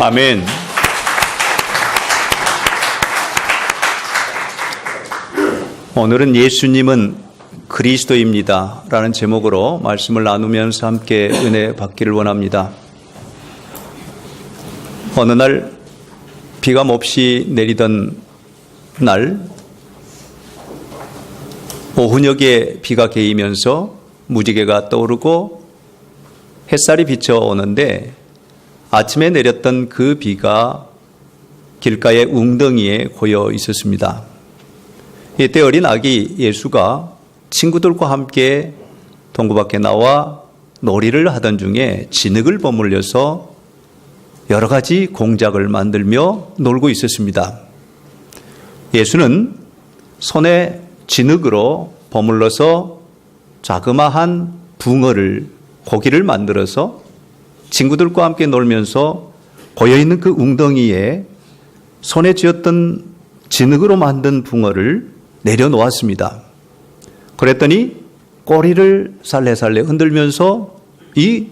아멘. 오늘은 예수님은 그리스도입니다 라는 제목으로 말씀을 나누면서 함께 은혜 받기를 원합니다. 어느 날 비가 몹시 내리던 날 오후녘에 비가 개이면서 무지개가 떠오르고 햇살이 비쳐오는데 아침에 내렸던 그 비가 길가의 웅덩이에 고여 있었습니다. 이때 어린 아기 예수가 친구들과 함께 동구 밖에 나와 놀이를 하던 중에 진흙을 버물려서 여러 가지 공작을 만들며 놀고 있었습니다. 예수는 손에 진흙으로 버물러서 자그마한 붕어를 고기를 만들어서 친구들과 함께 놀면서 고여있는 그 웅덩이에 손에 쥐었던 진흙으로 만든 붕어를 내려놓았습니다. 그랬더니 꼬리를 살래살래 흔들면서 이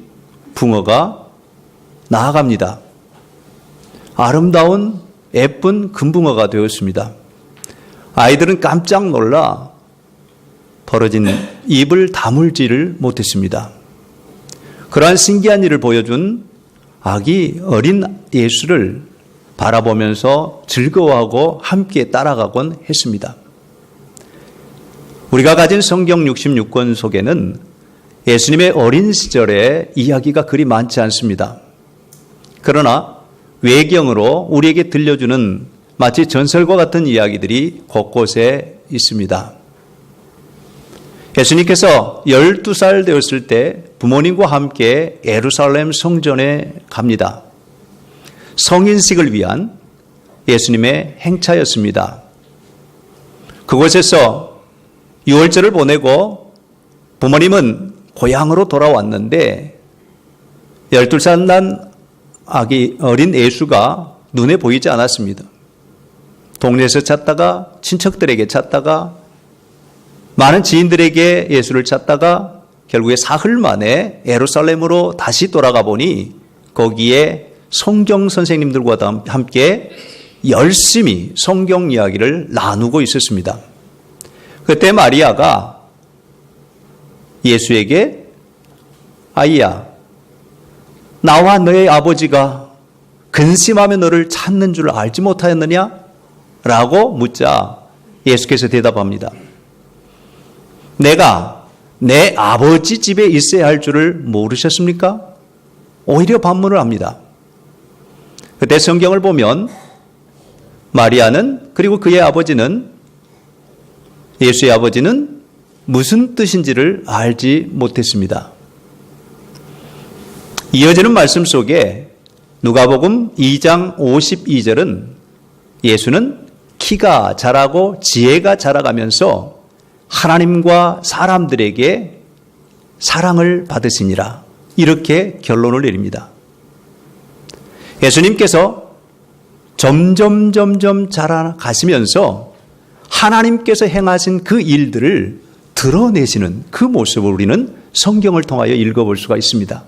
붕어가 나아갑니다. 아름다운 예쁜 금붕어가 되었습니다. 아이들은 깜짝 놀라 벌어진 입을 다물지를 못했습니다. 그러한 신기한 일을 보여준 아기 어린 예수를 바라보면서 즐거워하고 함께 따라가곤 했습니다. 우리가 가진 성경 66권 속에는 예수님의 어린 시절의 이야기가 그리 많지 않습니다. 그러나 외경으로 우리에게 들려주는 마치 전설과 같은 이야기들이 곳곳에 있습니다. 예수님께서 12살 되었을 때 부모님과 함께 예루살렘 성전에 갑니다. 성인식을 위한 예수님의 행차였습니다. 그곳에서 유월절을 보내고 부모님은 고향으로 돌아왔는데 12살 난 아기 어린 예수가 눈에 보이지 않았습니다. 동네에서 찾다가 친척들에게 찾다가 많은 지인들에게 예수를 찾다가 결국에 사흘 만에 예루살렘으로 다시 돌아가 보니 거기에 성경 선생님들과 함께 열심히 성경 이야기를 나누고 있었습니다. 그때 마리아가 예수에게 아이야, 나와 너의 아버지가 근심하며 너를 찾는 줄 알지 못하였느냐? 라고 묻자 예수께서 대답합니다. 내가 내 아버지 집에 있어야 할 줄을 모르셨습니까? 오히려 반문을 합니다. 그때 성경을 보면 마리아는 그리고 그의 아버지는 예수의 아버지는 무슨 뜻인지를 알지 못했습니다. 이어지는 말씀 속에 누가복음 2장 52절은 예수는 키가 자라고 지혜가 자라가면서 하나님과 사람들에게 사랑을 받으시니라 이렇게 결론을 내립니다. 예수님께서 점점 자라가시면서 하나님께서 행하신 그 일들을 드러내시는 그 모습을 우리는 성경을 통하여 읽어볼 수가 있습니다.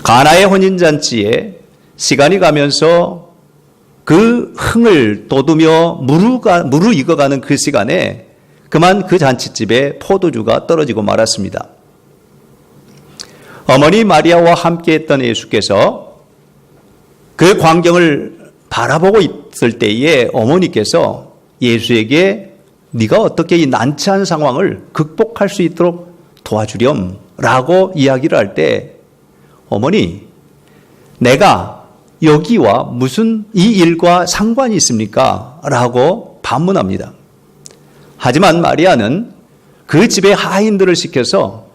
가나의 혼인잔치에 시간이 가면서 그 흥을 돋우며 무르익어가는 그 시간에 그만 그 잔치집에 포도주가 떨어지고 말았습니다. 어머니 마리아와 함께했던 예수께서 그 광경을 바라보고 있을 때에 어머니께서 예수에게 네가 어떻게 이 난처한 상황을 극복할 수 있도록 도와주렴 라고 이야기를 할 때 어머니, 내가 여기와 무슨 이 일과 상관이 있습니까? 라고 반문합니다. 하지만 마리아는 그 집의 하인들을 시켜서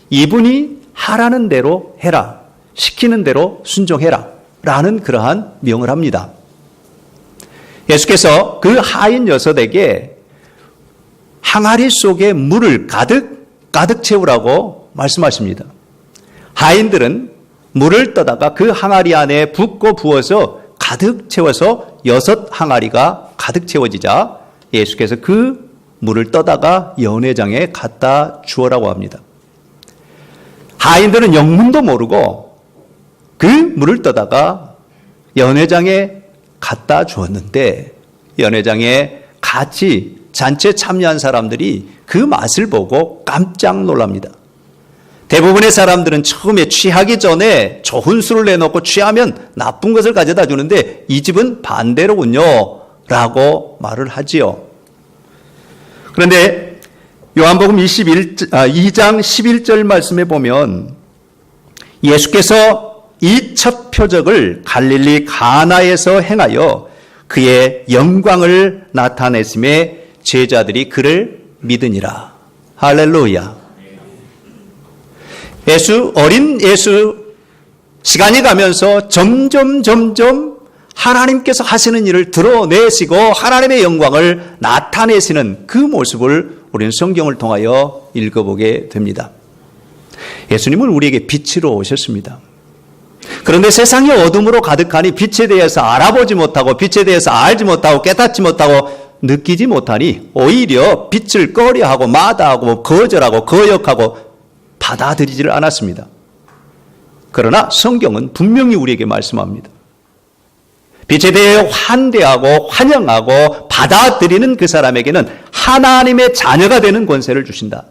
이분이 하라는 대로 해라, 시키는 대로 순종해라 라는 그러한 명을 합니다. 예수께서 그 하인 6에게 항아리 속에 물을 가득 채우라고 말씀하십니다. 하인들은 물을 떠다가 그 항아리 안에 붓고 부어서 가득 채워서 6 항아리가 가득 채워지자 예수께서 그 물을 떠다가 연회장에 갖다 주어라고 합니다. 하인들은 영문도 모르고 그 물을 떠다가 연회장에 갖다 주었는데 연회장에 같이 잔치에 참여한 사람들이 그 맛을 보고 깜짝 놀랍니다. 대부분의 사람들은 처음에 취하기 전에 좋은 술을 내놓고 취하면 나쁜 것을 가져다 주는데 이 집은 반대로군요 라고 말을 하지요. 그런데 요한복음 2장 11절 말씀에 보면 예수께서 이 첫 표적을 갈릴리 가나에서 행하여 그의 영광을 나타냈음에 제자들이 그를 믿으니라. 할렐루야. 어린 예수 시간이 가면서 점점 하나님께서 하시는 일을 드러내시고 하나님의 영광을 나타내시는 그 모습을 우리는 성경을 통하여 읽어보게 됩니다. 예수님은 우리에게 빛으로 오셨습니다. 그런데 세상이 어둠으로 가득하니 빛에 대해서 알아보지 못하고 빛에 대해서 알지 못하고 깨닫지 못하고 느끼지 못하니 오히려 빛을 꺼려하고 마다하고 거절하고 거역하고 받아들이지를 않았습니다. 그러나 성경은 분명히 우리에게 말씀합니다. 빛에 대해 환대하고 환영하고 받아들이는 그 사람에게는 하나님의 자녀가 되는 권세를 주신다.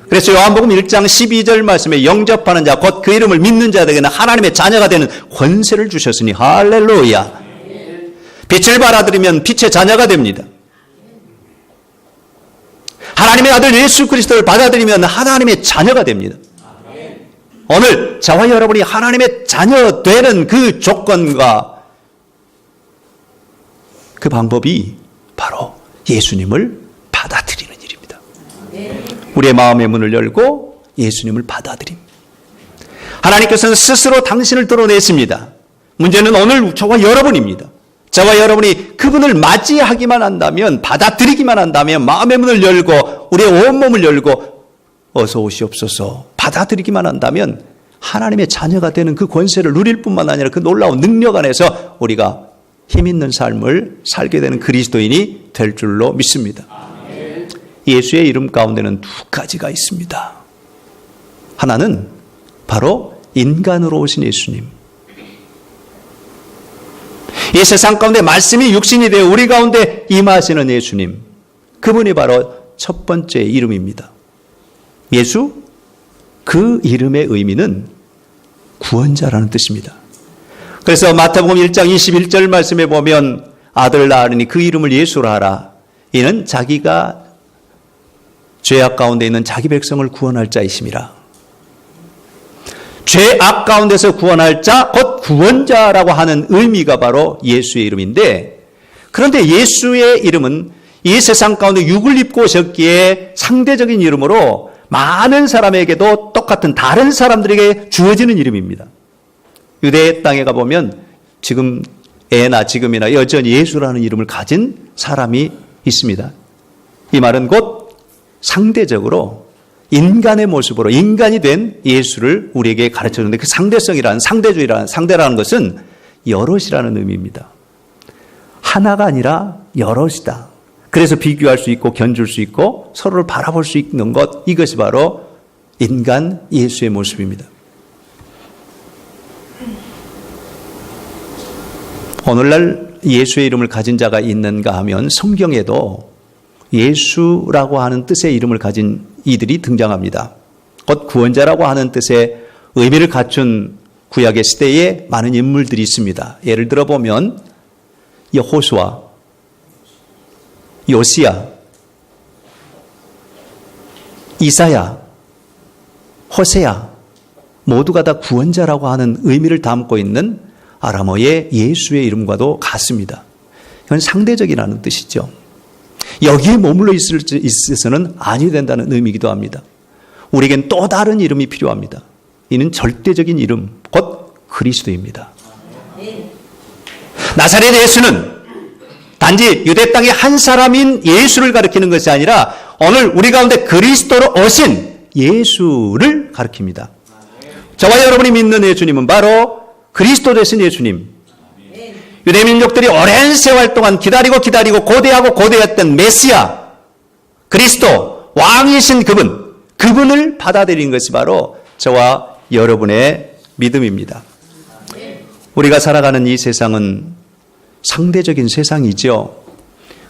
그래서 요한복음 1장 12절 말씀에 영접하는 자 곧 그 이름을 믿는 자들에게는 하나님의 자녀가 되는 권세를 주셨으니 할렐루야. 빛을 받아들이면 빛의 자녀가 됩니다. 하나님의 아들 예수 그리스도를 받아들이면 하나님의 자녀가 됩니다. 오늘 저와 여러분이 하나님의 자녀 되는 그 조건과 그 방법이 바로 예수님을 받아들이는 일입니다. 우리의 마음의 문을 열고 예수님을 받아들임. 하나님께서는 스스로 당신을 드러냈습니다. 문제는 오늘 저와 여러분입니다. 저와 여러분이 그분을 맞이하기만 한다면, 받아들이기만 한다면, 마음의 문을 열고 우리의 온몸을 열고 어서 오시옵소서 받아들이기만 한다면 하나님의 자녀가 되는 그 권세를 누릴 뿐만 아니라 그 놀라운 능력 안에서 우리가 힘있는 삶을 살게 되는 그리스도인이 될 줄로 믿습니다. 예수의 이름 가운데는 두 가지가 있습니다. 하나는 바로 인간으로 오신 예수님. 이 세상 가운데 말씀이 육신이 되어 우리 가운데 임하시는 예수님. 그분이 바로 첫 번째 이름입니다. 예수, 그 이름의 의미는 구원자라는 뜻입니다. 그래서 마태복음 1장 21절 말씀에 보면 아들을 낳으니 그 이름을 예수라 하라. 이는 자기가 죄악 가운데 있는 자기 백성을 구원할 자이심이라. 죄악 가운데서 구원할 자, 곧 구원자라고 하는 의미가 바로 예수의 이름인데, 그런데 예수의 이름은 이 세상 가운데 육을 입고 오셨기에 상대적인 이름으로 많은 사람에게도 똑같은 다른 사람들에게 주어지는 이름입니다. 유대 땅에 가보면 지금이나 여전히 예수라는 이름을 가진 사람이 있습니다. 이 말은 곧 상대적으로 인간의 모습으로 인간이 된 예수를 우리에게 가르쳐주는데, 그 상대성이라는 상대라는 것은 여럿이라는 의미입니다. 하나가 아니라 여럿이다. 그래서 비교할 수 있고 견줄 수 있고 서로를 바라볼 수 있는 것, 이것이 바로 인간 예수의 모습입니다. 오늘날 예수의 이름을 가진 자가 있는가 하면 성경에도 예수라고 하는 뜻의 이름을 가진 이들이 등장합니다. 곧 구원자라고 하는 뜻의 의미를 갖춘 구약의 시대에 많은 인물들이 있습니다. 예를 들어 보면 여호수아, 요시야, 이사야, 호세야, 모두가 다 구원자라고 하는 의미를 담고 있는 아람어의 예수의 이름과도 같습니다. 이건 상대적이라는 뜻이죠. 여기에 머물러 있어서는 아니 된다는 의미이기도 합니다. 우리에겐 또 다른 이름이 필요합니다. 이는 절대적인 이름, 곧 그리스도입니다. 나사렛 예수는 단지 유대 땅의 한 사람인 예수를 가리키는 것이 아니라 오늘 우리 가운데 그리스도로 오신 예수를 가리킵니다. 저와 여러분이 믿는 예수님은 바로 그리스도 되신 예수님. 유대 민족들이 오랜 세월 동안 기다리고 고대했던 메시아, 그리스도, 왕이신 그분을 받아들인 것이 바로 저와 여러분의 믿음입니다. 우리가 살아가는 이 세상은 상대적인 세상이죠.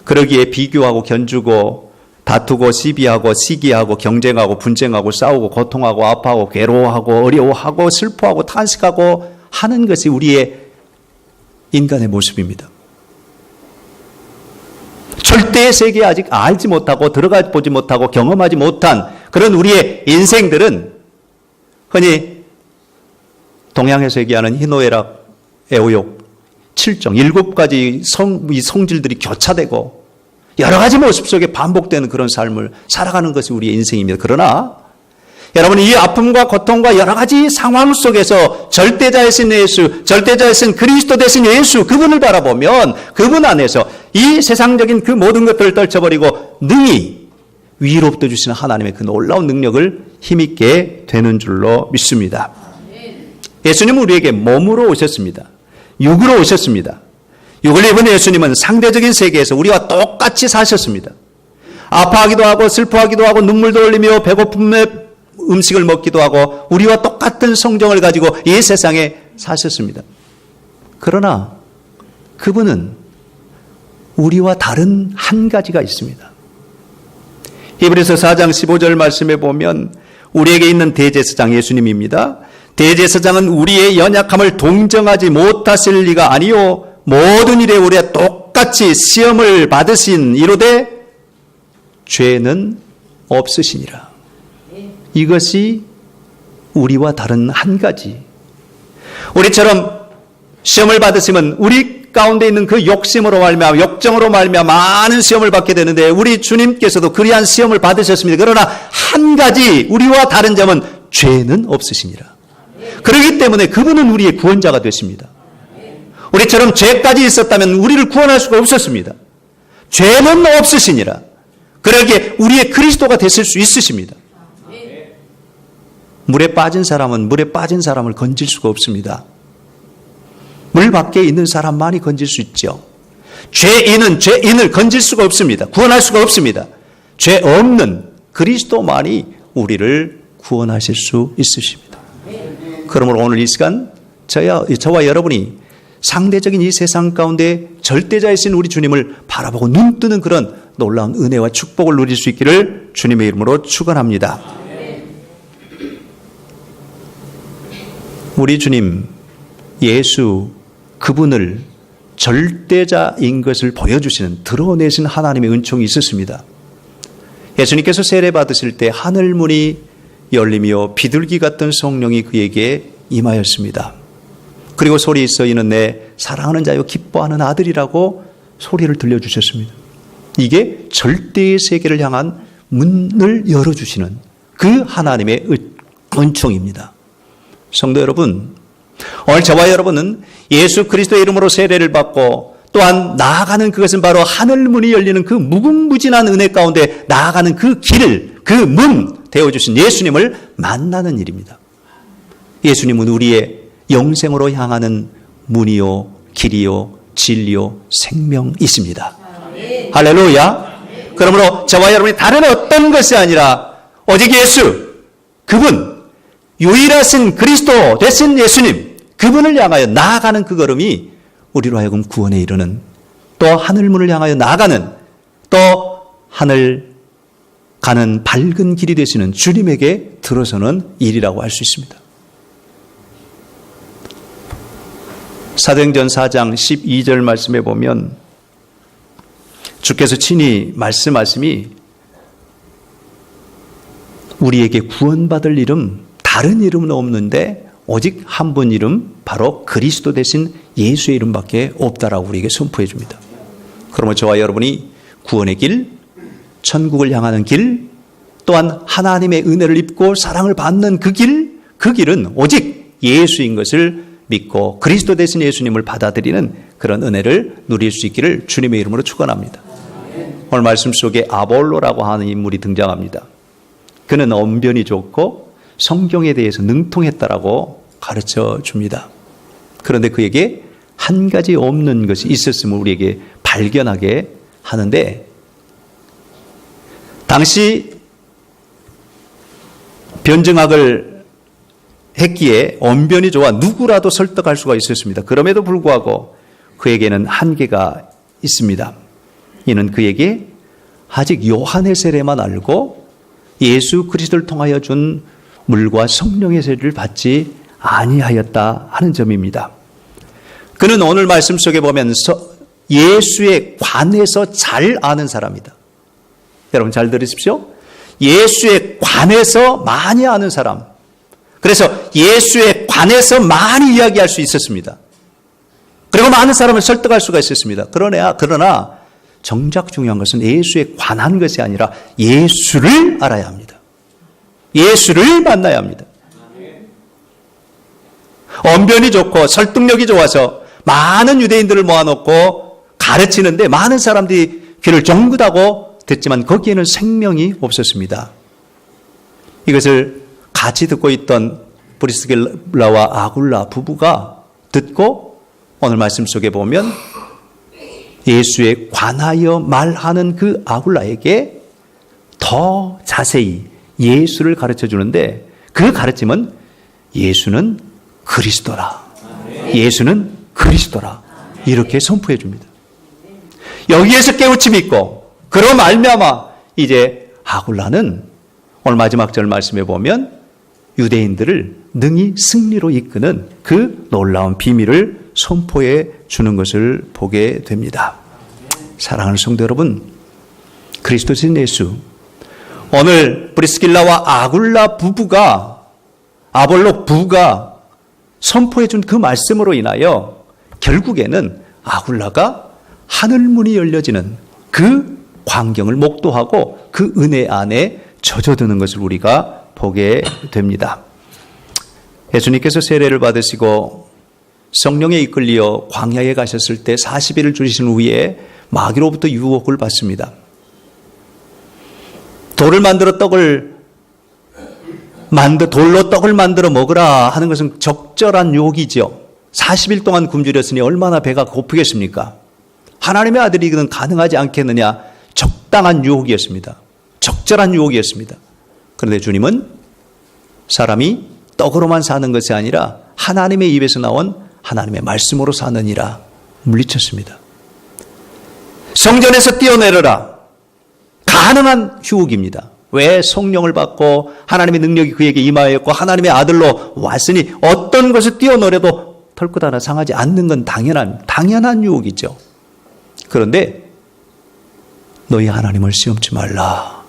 그러기에 비교하고 견주고 다투고 시비하고 시기하고 경쟁하고 분쟁하고 싸우고 고통하고 아파하고 괴로워하고 어려워하고 슬퍼하고 탄식하고 하는 것이 우리의 인간의 모습입니다. 절대의 세계에 아직 알지 못하고 들어가 보지 못하고 경험하지 못한 그런 우리의 인생들은 흔히 동양에서 얘기하는 희노애락, 애호욕, 칠정, 7가지 이 성질들이 교차되고 여러 가지 모습 속에 반복되는 그런 삶을 살아가는 것이 우리의 인생입니다. 그러나 여러분이 이 아픔과 고통과 여러 가지 상황 속에서 절대자이신 예수, 절대자이신 그리스도 되신 예수, 그분을 바라보면 그분 안에서 이 세상적인 그 모든 것들을 떨쳐버리고 능히 위로부터 주시는 하나님의 그 놀라운 능력을 힘있게 되는 줄로 믿습니다. 예수님은 우리에게 몸으로 오셨습니다. 육으로 오셨습니다. 육을 입은 예수님은 상대적인 세계에서 우리와 똑같이 사셨습니다. 아파하기도 하고 슬퍼하기도 하고 눈물도 흘리며 배고픔에 음식을 먹기도 하고 우리와 똑같은 성정을 가지고 이 세상에 사셨습니다. 그러나 그분은 우리와 다른 한 가지가 있습니다. 히브리서 4장 15절 말씀에 보면 우리에게 있는 대제사장 예수님입니다. 대제사장은 우리의 연약함을 동정하지 못하실 리가 아니요 모든 일에 우리와 똑같이 시험을 받으신 이로되 죄는 없으시니라. 이것이 우리와 다른 한 가지. 우리처럼 시험을 받으시면 우리 가운데 있는 그 욕심으로 말미암아 욕정으로 말미암아 많은 시험을 받게 되는데 우리 주님께서도 그리한 시험을 받으셨습니다. 그러나 한 가지 우리와 다른 점은 죄는 없으시니라. 그렇기 때문에 그분은 우리의 구원자가 되십니다. 우리처럼 죄까지 있었다면 우리를 구원할 수가 없었습니다. 죄는 없으시니라. 그러기에 우리의 그리스도가 되실 수 있으십니다. 물에 빠진 사람은 물에 빠진 사람을 건질 수가 없습니다. 물 밖에 있는 사람만이 건질 수 있죠. 죄인은 죄인을 건질 수가 없습니다. 구원할 수가 없습니다. 죄 없는 그리스도만이 우리를 구원하실 수 있으십니다. 그러므로 오늘 이 시간 저와 여러분이 상대적인 이 세상 가운데 절대자이신 우리 주님을 바라보고 눈뜨는 그런 놀라운 은혜와 축복을 누릴 수 있기를 주님의 이름으로 축원합니다. 우리 주님 예수 그분을 절대자인 것을 보여주시는 드러내신 하나님의 은총이 있었습니다. 예수님께서 세례받으실 때 하늘문이 열리며 비둘기 같은 성령이 그에게 임하였습니다. 그리고 소리 있어 이는 내 사랑하는 자요 기뻐하는 아들이라고 소리를 들려주셨습니다. 이게 절대의 세계를 향한 문을 열어주시는 그 하나님의 은총입니다. 성도 여러분, 오늘 저와 여러분은 예수 그리스도의 이름으로 세례를 받고 또한 나아가는 그것은 바로 하늘문이 열리는 그 무궁무진한 은혜 가운데 나아가는 그 길을, 그 문 되어주신 예수님을 만나는 일입니다. 예수님은 우리의 영생으로 향하는 문이요, 길이요, 진리요, 생명이십니다. 할렐루야. 그러므로 저와 여러분이 다른 어떤 것이 아니라 오직 예수, 그분, 유일하신 그리스도 되신 예수님, 그분을 향하여 나아가는 그 걸음이 우리로 하여금 구원에 이르는 또 하늘문을 향하여 나아가는 또 하늘 가는 밝은 길이 되시는 주님에게 들어서는 일이라고 할 수 있습니다. 사도행전 4장 12절 말씀에 보면 주께서 친히 말씀하심이 우리에게 구원받을 이름 다른 이름은 없는데 오직 한 분 이름 바로 그리스도 되신 예수의 이름밖에 없다라고 우리에게 선포해 줍니다. 그러면 저와 여러분이 구원의 길, 천국을 향하는 길, 또한 하나님의 은혜를 입고 사랑을 받는 그 길은 오직 예수인 것을 믿고 그리스도 되신 예수님을 받아들이는 그런 은혜를 누릴 수 있기를 주님의 이름으로 축원합니다. 오늘 말씀 속에 아볼로라고 하는 인물이 등장합니다. 그는 언변이 좋고 성경에 대해서 능통했다라고 가르쳐 줍니다. 그런데 그에게 한 가지 없는 것이 있었음을 우리에게 발견하게 하는데 당시 변증학을 했기에 언변이 좋아 누구라도 설득할 수가 있었습니다. 그럼에도 불구하고 그에게는 한계가 있습니다. 이는 그에게 아직 요한의 세례만 알고 예수 그리스도를 통하여 준 물과 성령의 세례를 받지 아니하였다 하는 점입니다. 그는 오늘 말씀 속에 보면 예수에 관해서 잘 아는 사람이다. 여러분 잘 들으십시오. 예수에 관해서 많이 아는 사람. 그래서 예수에 관해서 많이 이야기할 수 있었습니다. 그리고 많은 사람을 설득할 수가 있었습니다. 그러나 정작 중요한 것은 예수에 관한 것이 아니라 예수를 알아야 합니다. 예수를 만나야 합니다. 언변이 좋고 설득력이 좋아서 많은 유대인들을 모아놓고 가르치는데 많은 사람들이 귀를 쫑긋하고 듣지만 거기에는 생명이 없었습니다. 이것을 같이 듣고 있던 브리스길라와 아굴라 부부가 듣고 오늘 말씀 속에 보면 예수에 관하여 말하는 그 아굴라에게 더 자세히 예수를 가르쳐 주는데 그 가르침은 예수는 그리스도라. 예수는 그리스도라. 이렇게 선포해 줍니다. 여기에서 깨우침이 있고 그로 말미암아 이제 아굴라는 오늘 마지막 절 말씀해 보면 유대인들을 능히 승리로 이끄는 그 놀라운 비밀을 선포해 주는 것을 보게 됩니다. 사랑하는 성도 여러분, 그리스도신 예수, 오늘 브리스길라와 아굴라 부부가 아볼로 부가 선포해 준 그 말씀으로 인하여 결국에는 아굴라가 하늘문이 열려지는 그 광경을 목도하고 그 은혜 안에 젖어드는 것을 우리가 보게 됩니다. 예수님께서 세례를 받으시고 성령에 이끌려 광야에 가셨을 때 40일을 주신 후에 마귀로부터 유혹을 받습니다. 돌로 떡을 만들어 먹으라 하는 것은 적절한 유혹이죠. 40일 동안 굶주렸으니 얼마나 배가 고프겠습니까? 하나님의 아들이기는 가능하지 않겠느냐. 적당한 유혹이었습니다. 적절한 유혹이었습니다. 그런데 주님은 사람이 떡으로만 사는 것이 아니라 하나님의 입에서 나온 하나님의 말씀으로 사느니라 물리쳤습니다. 성전에서 뛰어내려라. 가능한 유혹입니다. 왜? 성령을 받고 하나님의 능력이 그에게 임하였고 하나님의 아들로 왔으니 어떤 것을 뛰어내려도 털끝 하나 상하지 않는 건 당연한 유혹이죠. 그런데 너희 하나님을 시험치 말라.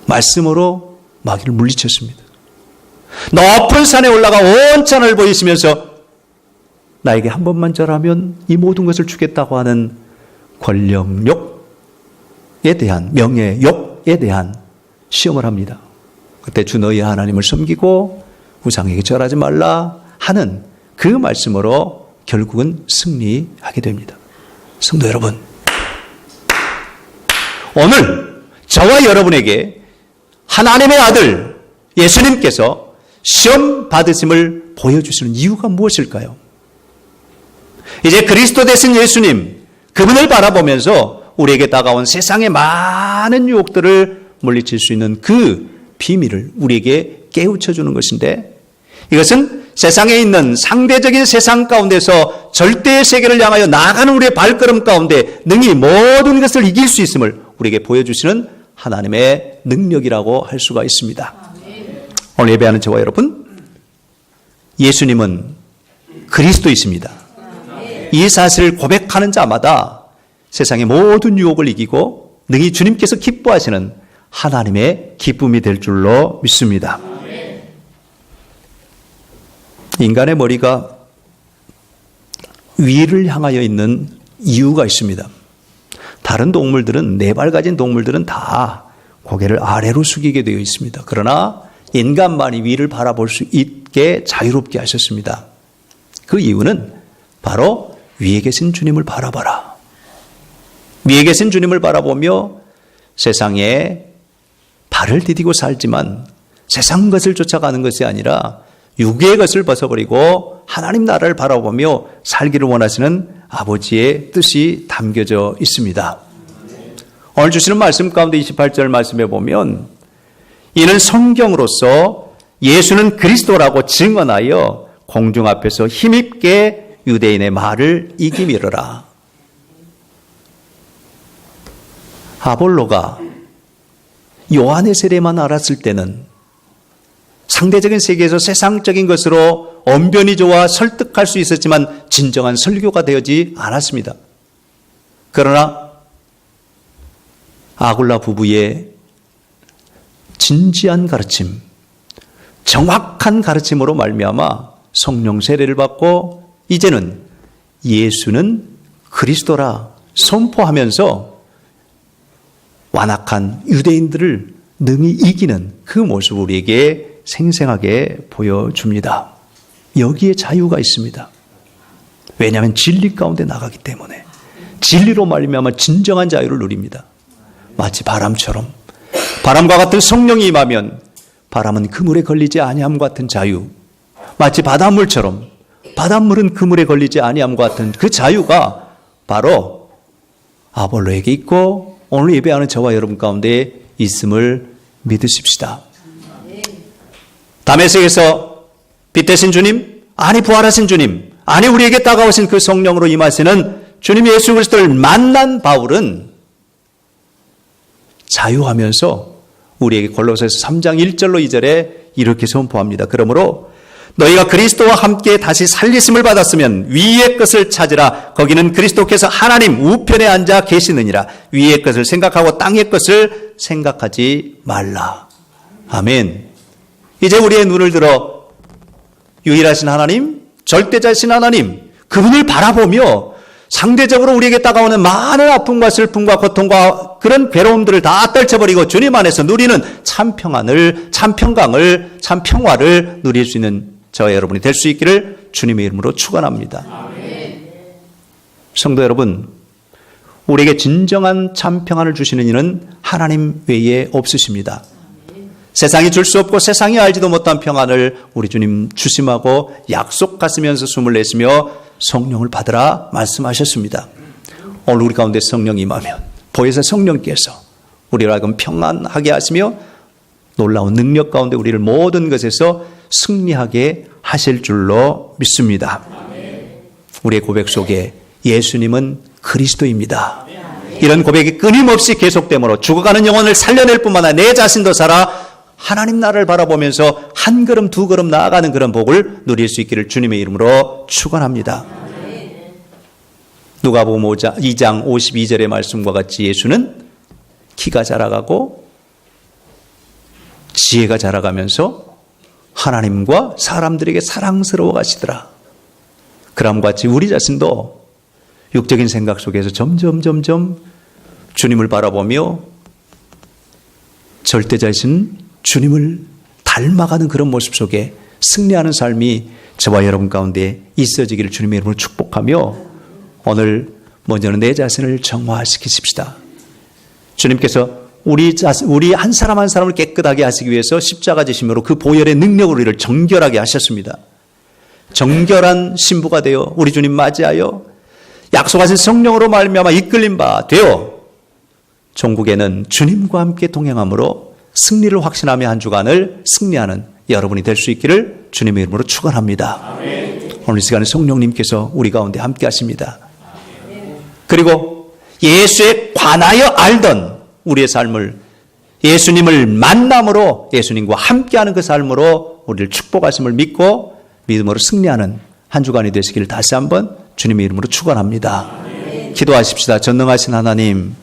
말씀으로 마귀를 물리쳤습니다. 높은 산에 올라가 온 산을 보이시면서 나에게 한 번만 절하면 이 모든 것을 주겠다고 하는 권력욕에 대한 명예욕에 대한 시험을 합니다. 그때 주 너희 하나님을 섬기고 우상에게 절하지 말라 하는 그 말씀으로 결국은 승리하게 됩니다. 성도 여러분, 오늘 저와 여러분에게 하나님의 아들 예수님께서 시험 받으심을 보여주시는 이유가 무엇일까요? 이제 그리스도 되신 예수님, 그분을 바라보면서 우리에게 다가온 세상의 많은 유혹들을 물리칠 수 있는 그 비밀을 우리에게 깨우쳐 주는 것인데, 이것은 세상에 있는 상대적인 세상 가운데서 절대의 세계를 향하여 나아가는 우리의 발걸음 가운데 능히 모든 것을 이길 수 있음을 우리에게 보여주시는 하나님의 능력이라고 할 수가 있습니다. 오늘 예배하는 저와 여러분, 예수님은 그리스도이십니다. 이 사실을 고백하는 자마다 세상의 모든 유혹을 이기고 능히 주님께서 기뻐하시는 하나님의 기쁨이 될 줄로 믿습니다. 인간의 머리가 위를 향하여 있는 이유가 있습니다. 다른 동물들은, 네 발 가진 동물들은 다 고개를 아래로 숙이게 되어 있습니다. 그러나 인간만이 위를 바라볼 수 있게 자유롭게 하셨습니다. 그 이유는 바로 위에 계신 주님을 바라봐라. 위에 계신 주님을 바라보며 세상에 발을 디디고 살지만 세상 것을 쫓아가는 것이 아니라 육의 것을 벗어버리고 하나님 나라를 바라보며 살기를 원하시는 아버지의 뜻이 담겨져 있습니다. 오늘 주시는 말씀 가운데 28절 말씀해 보면 이는 성경으로서 예수는 그리스도라고 증언하여 공중 앞에서 힘있게 유대인의 말을 이기미르라. 아볼로가 요한의 세례만 알았을 때는 상대적인 세계에서 세상적인 것으로 언변이 좋아 설득할 수 있었지만 진정한 설교가 되지 않았습니다. 그러나 아굴라 부부의 진지한 가르침, 정확한 가르침으로 말미암아 성령 세례를 받고 이제는 예수는 그리스도라 선포하면서 완악한 유대인들을 능히 이기는 그 모습을 우리에게 생생하게 보여줍니다. 여기에 자유가 있습니다. 왜냐하면 진리 가운데 나가기 때문에 진리로 말미암아 진정한 자유를 누립니다. 마치 바람처럼 바람과 같은 성령이 임하면 바람은 그물에 걸리지 아니함과 같은 자유, 마치 바닷물처럼 바닷물은 그물에 걸리지 아니함과 같은 그 자유가 바로 아볼로에게 있고 오늘 예배하는 저와 여러분 가운데 있음을 믿으십시다. 다메섹에서 빛 대신 주님, 아니 부활하신 주님, 아니 우리에게 다가오신 그 성령으로 임하시는 주님 예수 그리스도를 만난 바울은 자유하면서 우리에게 골로새서 3장 1절로 2절에 이렇게 선포합니다. 그러므로 너희가 그리스도와 함께 다시 살리심을 받았으면 위의 것을 찾으라. 거기는 그리스도께서 하나님 우편에 앉아 계시느니라. 위의 것을 생각하고 땅의 것을 생각하지 말라. 아멘. 이제 우리의 눈을 들어 유일하신 하나님, 절대자이신 하나님, 그분을 바라보며 상대적으로 우리에게 다가오는 많은 아픔과 슬픔과 고통과 그런 괴로움들을 다 떨쳐버리고 주님 안에서 누리는 참 평안을, 참 평강을, 참 평화를 누릴 수 있는 저와 여러분이 될 수 있기를 주님의 이름으로 축원합니다. 성도 여러분, 우리에게 진정한 참 평안을 주시는 이는 하나님 외에 없으십니다. 세상이 줄 수 없고 세상이 알지도 못한 평안을 우리 주님 주심하고 약속하시면서 숨을 내쉬며 성령을 받으라 말씀하셨습니다. 오늘 우리 가운데 성령이 임하면 보혜사 성령께서 우리를 하여금 평안하게 하시며 놀라운 능력 가운데 우리를 모든 것에서 승리하게 하실 줄로 믿습니다. 우리의 고백 속에 예수님은 그리스도입니다. 이런 고백이 끊임없이 계속되므로 죽어가는 영혼을 살려낼 뿐만 아니라 내 자신도 살아 하나님 나라를 바라보면서 한 걸음 두 걸음 나아가는 그런 복을 누릴 수 있기를 주님의 이름으로 축원합니다. 누가복음 2장 52절의 말씀과 같이 예수는 키가 자라가고 지혜가 자라가면서 하나님과 사람들에게 사랑스러워 가시더라. 그럼과 같이 우리 자신도 육적인 생각 속에서 점점 주님을 바라보며 절대자이신 주님을 닮아가는 그런 모습 속에 승리하는 삶이 저와 여러분 가운데 있어지기를 주님의 이름으로 축복하며 오늘 먼저는 내 자신을 정화시키십시다. 주님께서 우리 한 사람 한 사람을 깨끗하게 하시기 위해서 십자가 지심으로 그 보혈의 능력으로 우리를 정결하게 하셨습니다. 정결한 신부가 되어 우리 주님 맞이하여 약속하신 성령으로 말미암아 이끌림 바 되어 종국에는 주님과 함께 동행함으로 승리를 확신하며 한 주간을 승리하는 여러분이 될 수 있기를 주님의 이름으로 축원합니다. 아멘. 오늘 이 시간에 성령님께서 우리 가운데 함께 하십니다. 아멘. 그리고 예수에 관하여 알던 우리의 삶을 예수님을 만남으로 예수님과 함께하는 그 삶으로 우리를 축복하심을 믿고 믿음으로 승리하는 한 주간이 되시기를 다시 한번 주님의 이름으로 축원합니다. 아멘. 기도하십시다. 전능하신 하나님,